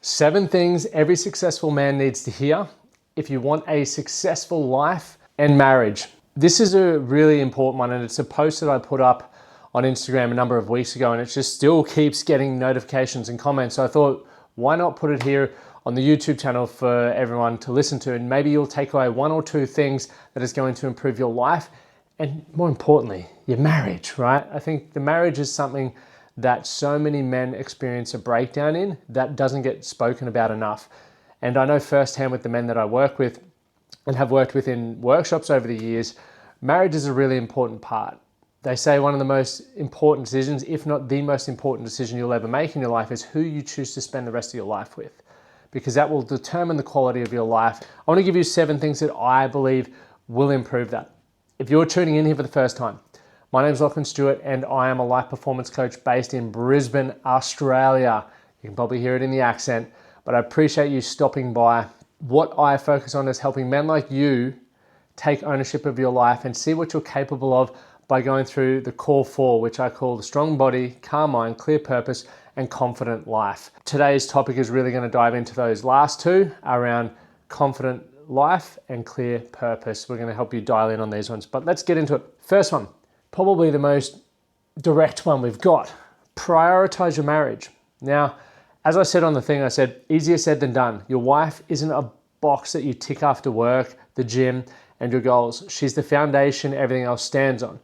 7 things every successful man needs to hear if you want a successful life and marriage. This is a really important one, and it's a post that I put up on Instagram a number of weeks ago, and it just still keeps getting notifications and comments. So I thought, why not put it here on the YouTube channel for everyone to listen to, and maybe you'll take away 1 or 2 things that is going to improve your life and, more importantly, your marriage, right? I think the marriage is something that so many men experience a breakdown in that doesn't get spoken about enough. And I know firsthand with the men that I work with and have worked with in workshops over the years, marriage is a really important part. They say one of the most important decisions, if not the most important decision you'll ever make in your life, is who you choose to spend the rest of your life with, because that will determine the quality of your life. I want to give you 7 things that I believe will improve that. If you're tuning in here for the first time, my name is Lachlan, Stuart, and I am a life performance coach based in Brisbane, Australia. You can probably hear it in the accent, but I appreciate you stopping by. What I focus on is helping men like you take ownership of your life and see what you're capable of by going through the core 4, which I call the strong body, calm mind, clear purpose, and confident life. Today's topic is really going to dive into those last 2 around confident life and clear purpose. We're going to help you dial in on these ones, but let's get into it. First one, probably the most direct one we've got. Prioritize your marriage. Now, as I said on the thing, I said, easier said than done. Your wife isn't a box that you tick after work, the gym, and your goals. She's the foundation everything else stands on.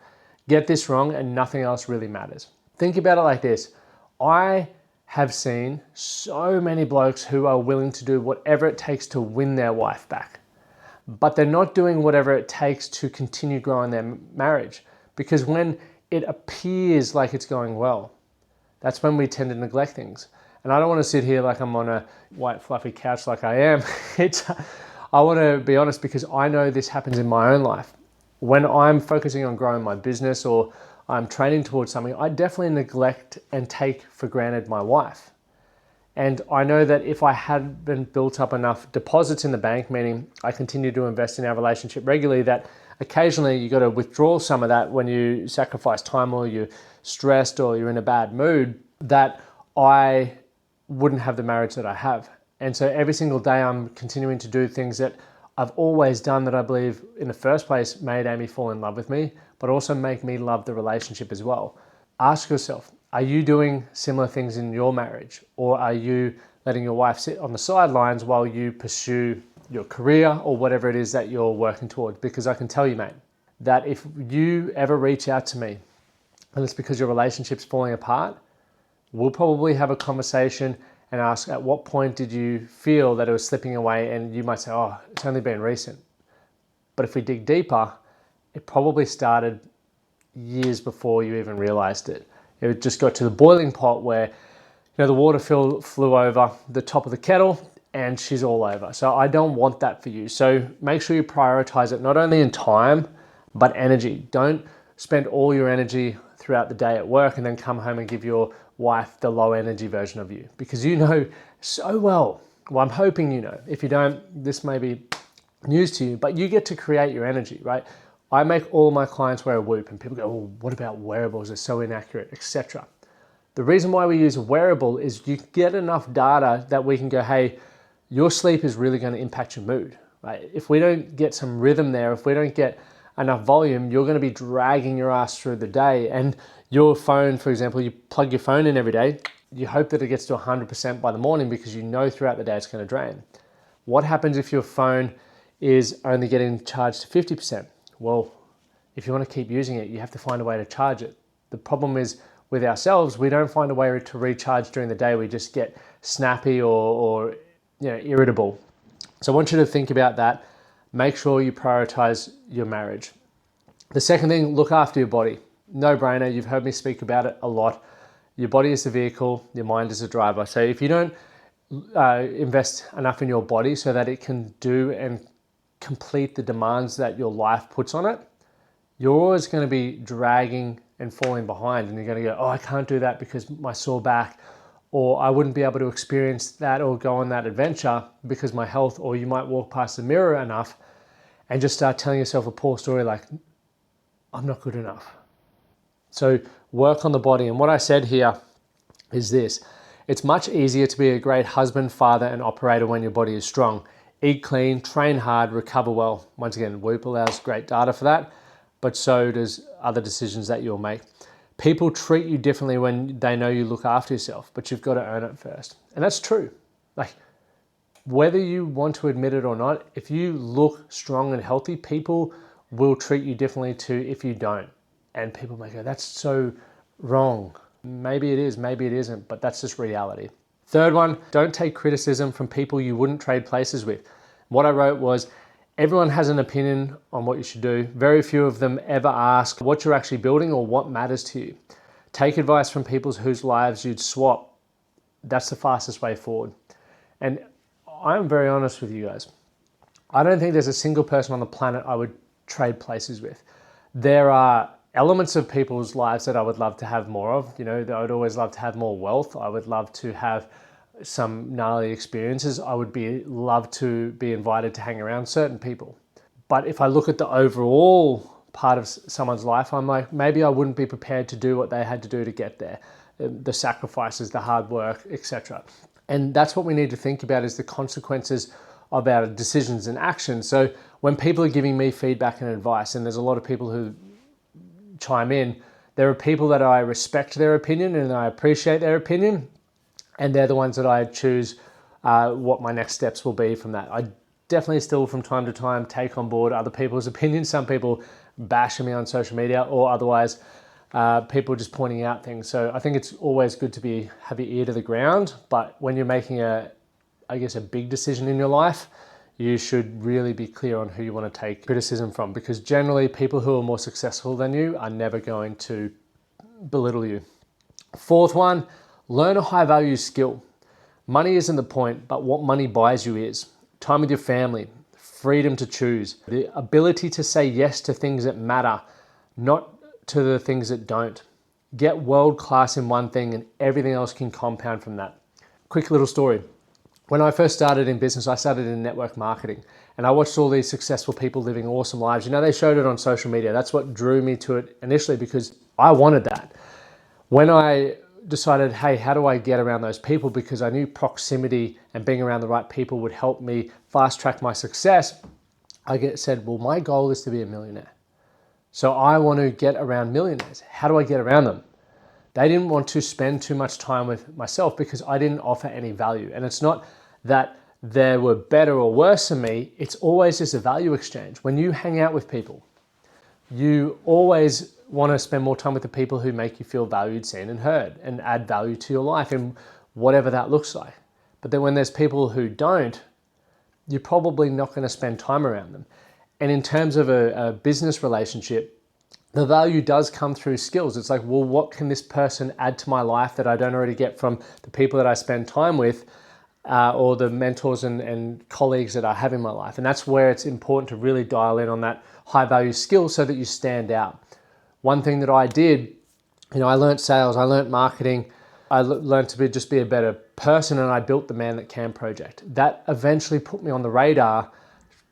Get this wrong and nothing else really matters. Think about it like this. I have seen so many blokes who are willing to do whatever it takes to win their wife back, but they're not doing whatever it takes to continue growing their marriage. Because when it appears like it's going well, that's when we tend to neglect things. And I don't want to sit here like I'm on a white fluffy couch like I am. I want to be honest, because I know this happens in my own life. When I'm focusing on growing my business or I'm training towards something, I definitely neglect and take for granted my wife. And I know that if I hadn't built up enough deposits in the bank, meaning I continue to invest in our relationship regularly, that occasionally you got to withdraw some of that when you sacrifice time or you're stressed or you're in a bad mood, that I wouldn't have the marriage that I have. And so every single day I'm continuing to do things that I've always done that I believe in the first place made Amy fall in love with me, but also make me love the relationship as well. Ask yourself, are you doing similar things in your marriage? Or are you letting your wife sit on the sidelines while you pursue your career or whatever it is that you're working towards? Because I can tell you, mate, that if you ever reach out to me and it's because your relationship's falling apart, we'll probably have a conversation and ask, at what point did you feel that it was slipping away? And you might say, oh, it's only been recent. But if we dig deeper, it probably started years before you even realized it. It just got to the boiling pot where the water flew over the top of the kettle and she's all over. So I don't want that for you. So make sure you prioritize it, not only in time, but energy. Don't spend all your energy throughout the day at work and then come home and give your wife the low energy version of you, because you know so well, I'm hoping you know, if you don't, this may be news to you, but you get to create your energy, right? I make all my clients wear a Whoop and people go, oh, what about wearables? They're so inaccurate, etc. The reason why we use a wearable is you get enough data that we can go, hey, your sleep is really going to impact your mood, right? If we don't get some rhythm there, if we don't get enough volume, you're going to be dragging your ass through the day. And your phone, for example, you plug your phone in every day, you hope that it gets to 100% by the morning because you know throughout the day it's going to drain. What happens if your phone is only getting charged to 50%? Well, if you want to keep using it, you have to find a way to charge it. The problem is with ourselves, we don't find a way to recharge during the day. We just get snappy or irritable. So I want you to think about that. Make sure you prioritize your marriage. The second thing, look after your body. No brainer. You've heard me speak about it a lot. Your body is the vehicle, your mind is the driver. So if you don't invest enough in your body so that it can do and complete the demands that your life puts on it, you're always going to be dragging and falling behind. And you're going to go, oh, I can't do that because my sore back, or I wouldn't be able to experience that or go on that adventure because my health, or you might walk past the mirror enough and just start telling yourself a poor story like, I'm not good enough. So work on the body. And what I said here is this. It's much easier to be a great husband, father, and operator when your body is strong. Eat clean, train hard, recover well. Once again, Whoop allows great data for that, but so does other decisions that you'll make. People treat you differently when they know you look after yourself, but you've got to earn it first. And that's true. Like, whether you want to admit it or not, if you look strong and healthy, people will treat you differently to if you don't. And people may go, that's so wrong. Maybe it is, maybe it isn't, but that's just reality. Third one, don't take criticism from people you wouldn't trade places with. What I wrote was, everyone has an opinion on what you should do. Very few of them ever ask what you're actually building or what matters to you. Take advice from people whose lives you'd swap. That's the fastest way forward. And I'm very honest with you guys. I don't think there's a single person on the planet I would trade places with. There are elements of people's lives that I would love to have more of. You know, I would always love to have more wealth. I would love to have some gnarly experiences. I would love to be invited to hang around certain people. But if I look at the overall part of someone's life, I'm like, maybe I wouldn't be prepared to do what they had to do to get there. The sacrifices, the hard work, etc. And that's what we need to think about, is the consequences of our decisions and actions. So when people are giving me feedback and advice, and there's a lot of people who chime in, there are people that I respect their opinion and I appreciate their opinion, and they're the ones that I choose what my next steps will be from that. I definitely still from time to time take on board other people's opinions. Some people bashing me on social media, or otherwise people just pointing out things. So I think it's always good to have your ear to the ground, but when you're making a big decision in your life, you should really be clear on who you want to take criticism from, because generally people who are more successful than you are never going to belittle you. Fourth one, learn a high value skill. Money isn't the point, but what money buys you is time with your family, freedom to choose, the ability to say yes to things that matter, not to the things that don't. Get world class in one thing and everything else can compound from that. Quick little story. When I first started in business, I started in network marketing, and I watched all these successful people living awesome lives. You know, they showed it on social media. That's what drew me to it initially, because I wanted that. When I decided, hey, how do I get around those people? Because I knew proximity and being around the right people would help me fast track my success. I said, well, my goal is to be a millionaire. So I want to get around millionaires. How do I get around them? They didn't want to spend too much time with myself because I didn't offer any value. And it's not that they were better or worse than me. It's always just a value exchange. When you hang out with people, you always want to spend more time with the people who make you feel valued, seen, and heard, and add value to your life in whatever that looks like. But then when there's people who don't, you're probably not going to spend time around them. And in terms of a business relationship, the value does come through skills. It's like, well, what can this person add to my life that I don't already get from the people that I spend time with, or the mentors and colleagues that I have in my life? And that's where it's important to really dial in on that high value skill so that you stand out. One thing that I did, I learned sales, I learned marketing, I learned to just be a better person, and I built the Man That Can project. That eventually put me on the radar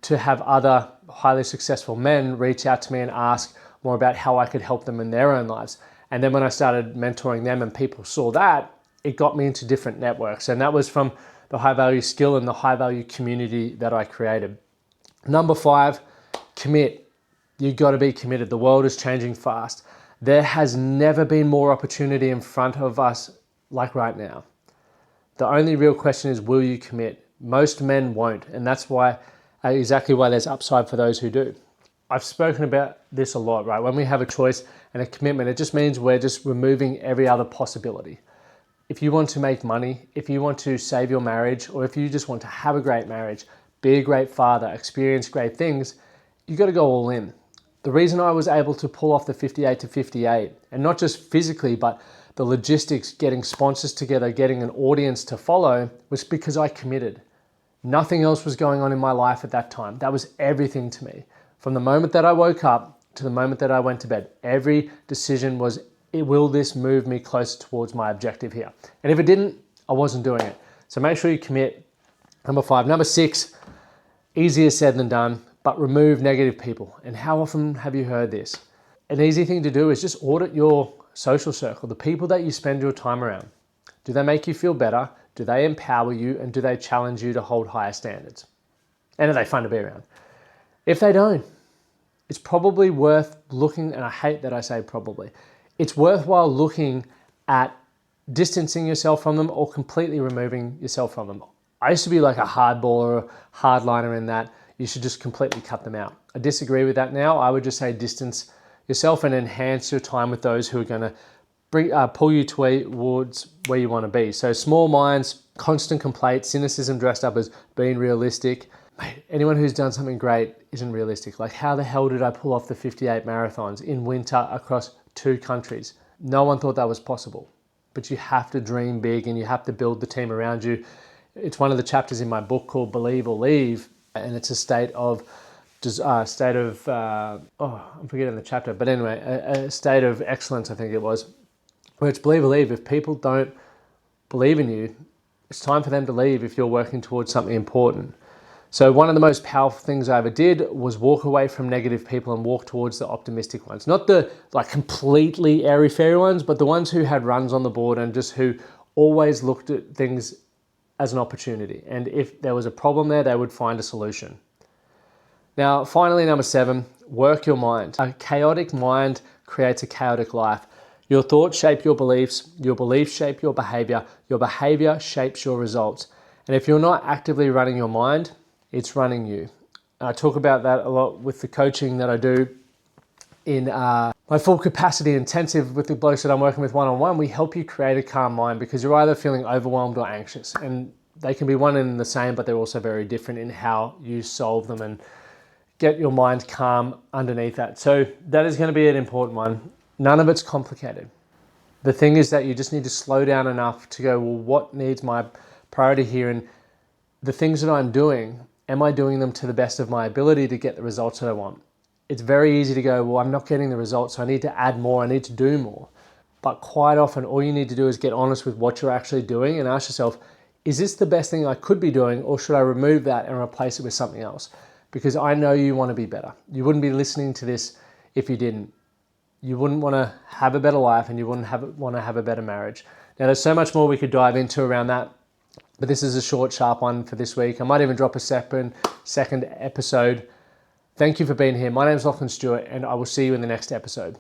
to have other highly successful men reach out to me and ask more about how I could help them in their own lives. And then when I started mentoring them and people saw that, it got me into different networks. And that was from the high value skill and the high value community that I created. Number 5, commit. You got to be committed. The world is changing fast. There has never been more opportunity in front of us like right now. The only real question is, will you commit? Most men won't. And that's exactly why there's upside for those who do. I've spoken about this a lot, right? When we have a choice and a commitment, it just means we're just removing every other possibility. If you want to make money, if you want to save your marriage, or if you just want to have a great marriage, be a great father, experience great things, you got to go all in. The reason I was able to pull off the 58 to 58, and not just physically, but the logistics, getting sponsors together, getting an audience to follow, was because I committed. Nothing else was going on in my life at that time. That was everything to me. From the moment that I woke up to the moment that I went to bed, every decision was, will this move me closer towards my objective here? And if it didn't, I wasn't doing it. So make sure you commit. Number 5. Number 6, easier said than done, but remove negative people. And how often have you heard this? An easy thing to do is just audit your social circle, the people that you spend your time around. Do they make you feel better? Do they empower you? And do they challenge you to hold higher standards? And are they fun to be around? If they don't, it's probably worth looking, and I hate that I say probably, it's worthwhile looking at distancing yourself from them or completely removing yourself from them. I used to be like a hardballer, hardliner in that you should just completely cut them out. I disagree with that now. I would just say distance yourself and enhance your time with those who are going to pull you towards where you want to be. So small minds, constant complaints, cynicism dressed up as being realistic. Mate, anyone who's done something great isn't realistic. Like, how the hell did I pull off the 58 marathons in winter across 2 countries? No one thought that was possible. But you have to dream big and you have to build the team around you. It's one of the chapters in my book called Believe or Leave, and it's a state of I'm forgetting the chapter, but anyway, a state of excellence, I think it was, where it's believe or leave. If people don't believe in you, it's time for them to leave if you're working towards something important. So one of the most powerful things I ever did was walk away from negative people and walk towards the optimistic ones. Not the completely airy-fairy ones, but the ones who had runs on the board and just who always looked at things as an opportunity. And if there was a problem there, they would find a solution. Now, finally, number 7, work your mind. A chaotic mind creates a chaotic life. Your thoughts shape your beliefs shape your behavior shapes your results. And if you're not actively running your mind, it's running you. I talk about that a lot with the coaching that I do in my full capacity intensive with the blokes that I'm working with one-on-one. We help you create a calm mind because you're either feeling overwhelmed or anxious, and they can be one and the same, but they're also very different in how you solve them and get your mind calm underneath that. So that is going to be an important one. None of it's complicated. The thing is that you just need to slow down enough to go, well, what needs my priority here? And the things that I'm doing, am I doing them to the best of my ability to get the results that I want? It's very easy to go, well, I'm not getting the results, so I need to add more, I need to do more. But quite often, all you need to do is get honest with what you're actually doing and ask yourself, is this the best thing I could be doing, or should I remove that and replace it with something else? Because I know you want to be better. You wouldn't be listening to this if you didn't. You wouldn't want to have a better life, and you wouldn't want to have a better marriage. Now, there's so much more we could dive into around that, but this is a short, sharp one for this week. I might even drop a second episode. Thank you for being here. My name is Lachlan Stuart, and I will see you in the next episode.